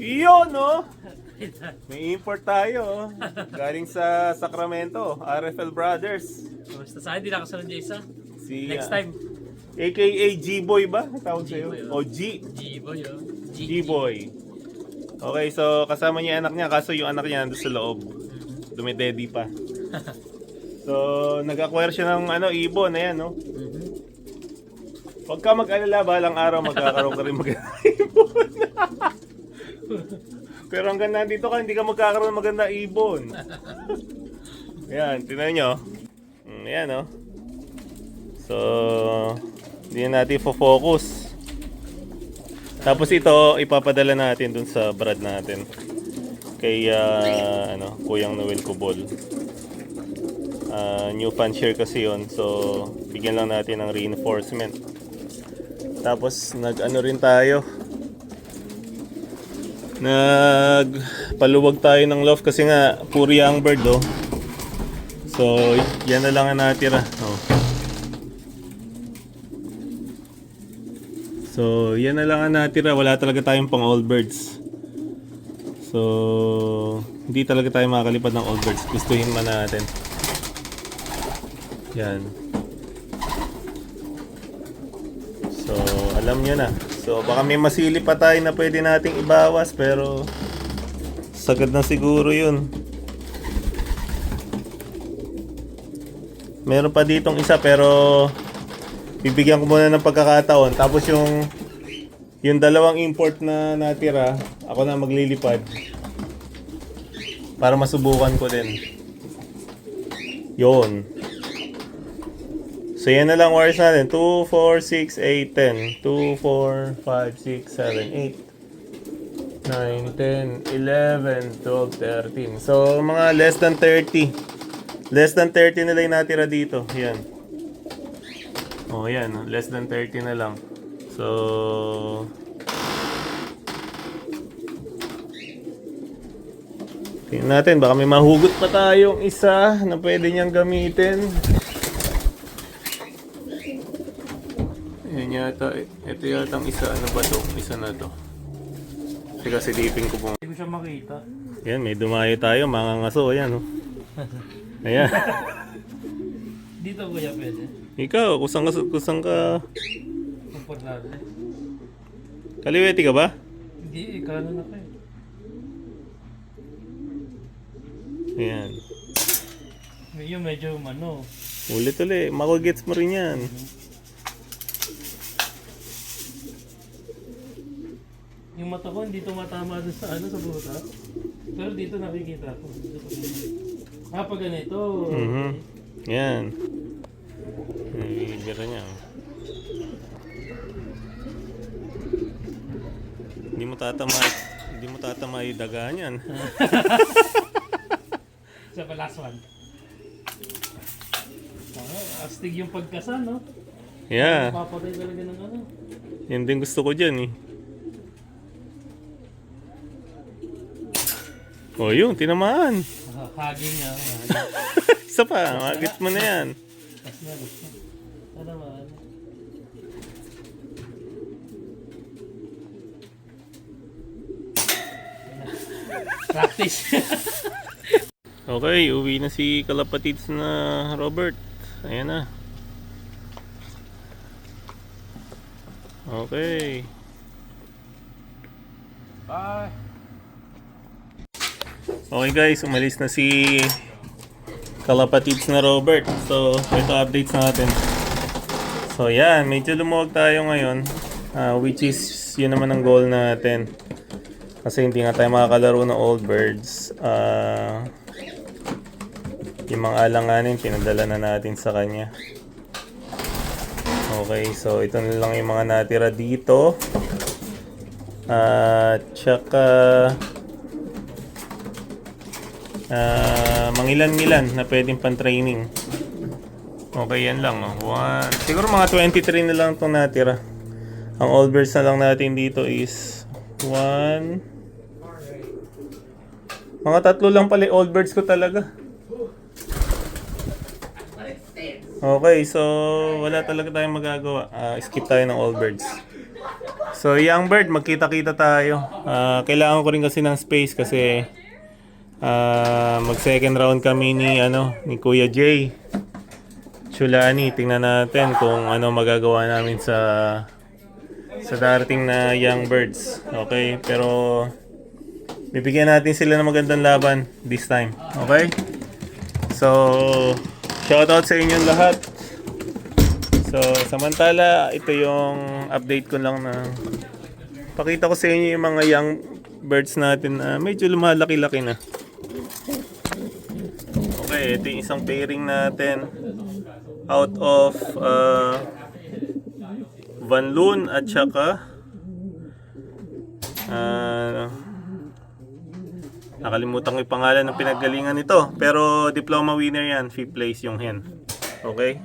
Iyon, no? May import tayo. Oh. Galing sa Sacramento, RFL Brothers. Basta sa akin, di nakasunod yung isa. Si, Next time. AKA G-Boy ba? Tawag sa'yo? G-Boy, O G. G-Boy, oh. G-Boy. Okay, so kasama niya yung anak niya. Kaso yung anak niya nandun sa loob. Dumidedi pa. So, nag-acquire siya ng ibon. Ayan, no? Huwag ka mag-alala, balang araw magkakaroon ka rin magandang ibon. Pero hanggang nandito ka, hindi ka magkakaroon ng magandang ibon. Ayan, tingnan nyo. Ayan, no? So, hindi natin focus. Tapos ito, ipapadala natin dun sa brad natin. Kay, Kuyang Noel Cubol. New fan share kasi yun. So, bigyan lang natin ng reinforcement. Tapos, nag-ano rin tayo. Nagpaluwag tayo ng loft kasi nga, puro young bird, oh. So, yan na lang ang natira. Oh. So, yan na lang ang natira. Wala talaga tayong pang all birds. So, hindi talaga tayo makakalipad ng all birds. Gustuhin man natin. Yan. So, alam nyo na. So, baka may masili pa tayo na pwede nating ibawas. Pero, sagad na siguro yun. Meron pa ditong isa pero bibigyan ko muna ng pagkakataon. Tapos yung dalawang import na natira, ako na maglilipad. Para masubukan ko din. Yon. So yan na lang wires natin. 2, 4, 6, 8, 10. 2, 4, 5, 6, 7, 8. 9, 10, 11, 12, 13. So mga less than 30. Less than 30 na lang yung natira dito. Yan. Oh, yan. Less than 30 na lang. So, tingnan natin. Baka may mahugot pa tayong isa na pwede niyang gamitin. Yan yata. Ito yata ang isa. Ano ba to? Isa na to. Teka, silipin ko po. Hindi ko siya makita. Yan, may dumayo tayo. Mga ngaso. Ayan, oh. Ayan. Dito kuya pwede. Ikaw, kusang ka. Komportable. Kaliwete ka ba? Hindi, ikaw na kayo. Ayan. Yung medyo Ulit. Makagets mo rin yan. Yung mata ko hindi tumatama doon sa sa butas. Pero dito nakikita ko. Pag ganito. Yan. Bibira niya. Hindi mo tatama yung daga niyan. Sa last one. Astig yung pagkasa, no? Yeah. Papatay talaga ng Yan din gusto ko dyan, eh. Oh, yun. Tinamaan. Haging nga. Isa pa. Magit mo na yan. Tas na. Ano ba? Practice. Okay, uwi na si kalapatids na Robert. Ayan na. Okay. Bye. Okay guys, umalis na si kalapatids na Robert. So, ito updates natin. So, yan. Medyo lumuwag tayo ngayon. Which is, yun naman ang goal natin. Kasi hindi nga tayo makakalaro ng old birds. Yung mga alanganin, pinadala na natin sa kanya. Okay, so ito na lang yung mga natira dito. Tsaka mangilan-ngilan na pwedeng pan-training. Okay, yan lang. Siguro mga 23 na lang itong natira. Ang old birds na lang natin dito is 1. Mga 3 lang pala old birds ko talaga. Okay, so wala talaga tayong magagawa. Skip tayo ng old birds. So, young bird, magkita-kita tayo. Kailangan ko rin kasi ng space kasi mag second round kami ni Kuya Jay Chulani. Tingnan natin kung ano magagawa namin sa darating na young birds. Okay? Pero bibigyan natin sila ng magandang laban this time. Okay? So, shoutout sa inyong lahat. So, samantala, ito yung update ko lang na pakita ko sa inyo yung mga young birds natin na medyo lumalaki-laki na. Okay, ito yung isang pairing natin out of Van Loon at saka nakalimutan ko yung pangalan ng pinaggalingan nito, pero diploma winner yan, 5th place yung hen. Okay?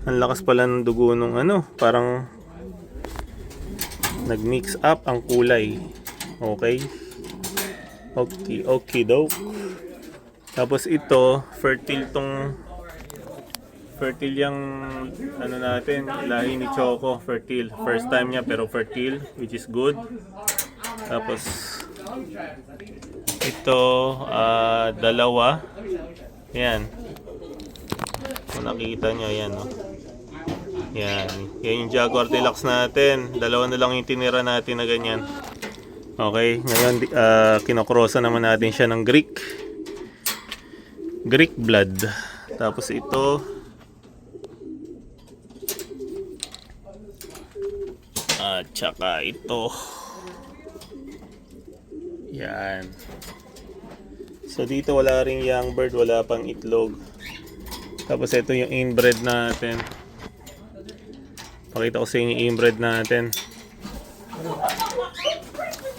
Ang lakas pala ng dugo nung parang nag-mix up ang kulay. Okay? Okay daw. Tapos ito, fertile yung natin, lahi ni Choco, fertile. First time niya pero fertile, which is good. Tapos ito, dalawa. Yan. Kung nakita nyo, yan. No? Yan yung Jaguar Deluxe natin. Dalawa na lang yung tinira natin na ganyan. Okay, ngayon kinokrosa naman natin siya ng Greek blood. Tapos ito at saka ito. Yan. So dito wala ring young bird, wala pang itlog. Tapos ito yung inbred natin. Pakita ko sa inyo yung inbred natin.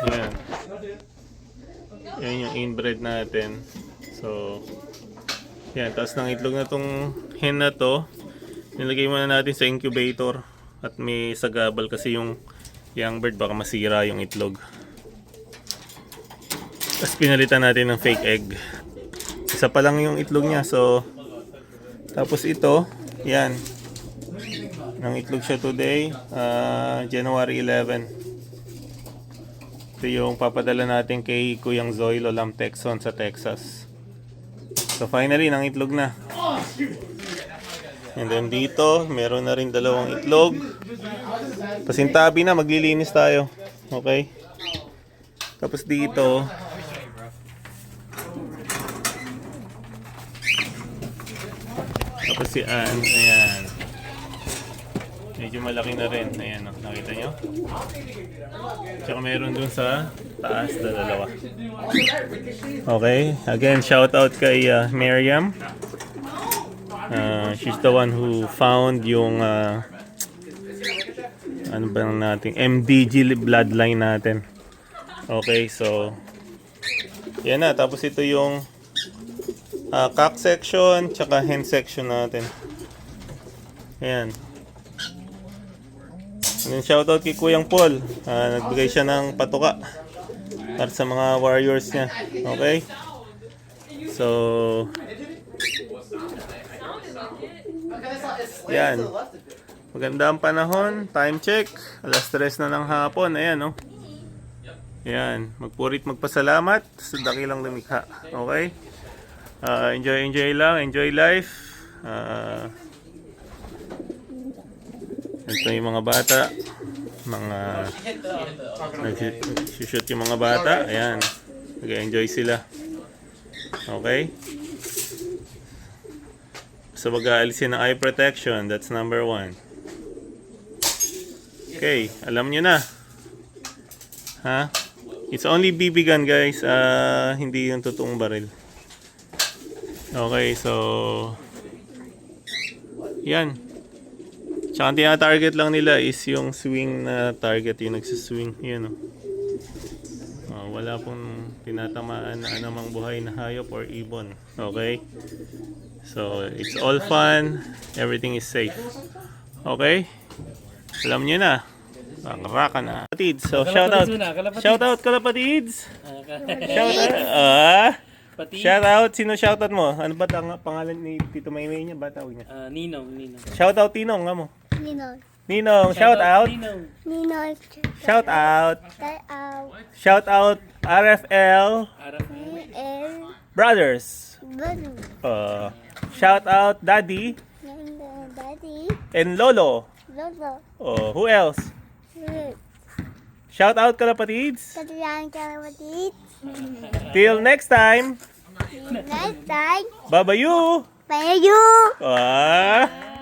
Yan. Yan yung inbred natin. So, yan. Tapos ng itlog na tong hen na to, nilagay muna natin sa incubator. At may sagabal kasi yung young bird, baka masira yung itlog. Tapos pinalitan natin ng fake egg. Isa pa lang yung itlog niya. So, tapos ito, yan. Nang itlog siya today, January 11. Ito yung papadala natin kay Kuyang Zoilo Lam Texon sa Texas. So finally, nang itlog na. And then dito, meron na rin dalawang itlog. Pasintabi na, maglilinis tayo. Okay? Tapos dito, tapos si Ann, ayan. Medyo malaki na rin. Ayan, nakita nyo? Tsaka meron dun sa taas na dalawa. Okay, again, shout out kay Miriam. She's the one who found yung ano ba natin, MDG bloodline natin. Okay, so yan na. Tapos ito yung cock section tsaka hen section natin. Ayan. And then shoutout kay Kuyang Paul. Nagbigay siya ng patuka para sa mga warriors niya. Okay? So, yan. Maganda ang panahon. Time check. Alas 3 na ng hapon. Ayan, no? Yan. Magpurit magpasalamat sa dakilang lumikha. Okay? Enjoy lang. Enjoy life. Ito yung mga bata. Nag-shoot yung mga bata. Ayan. Nag-enjoy sila. Okay? So, mag-aalisin ng eye protection. That's number 1. Okay. Alam nyo na. Ha? It's only BB gun, guys. Hindi yung totoong baril. Okay. So, yan. Tsaka ang tina-target lang nila is yung swing na target, yung nagsiswing. Yan, wala pong tinatamaan na anumang buhay na hayop or ibon. Okay? So, it's all fun. Everything is safe. Okay? Alam nyo na. Raka na. Kapatids. So, shoutout. Shoutout, kalapatids. Shoutout. Shoutout. Sino shoutout mo? Ano ba ang pangalan ni Tito Maymay niya? Ba tawag niya? Ninong. Shoutout Tinong nga mo. Ninong. Ninong, shout out. Ninong. Nino, Shout out. shout out. Shout out RFL El, Brothers. Bulu, Shout out Daddy Daddy, and Lolo. Lolo, Who else? Lulu, Shout out kalapatids. Katilang Kalawati. Till next time. Next time, Babayu. Bayu. Ah.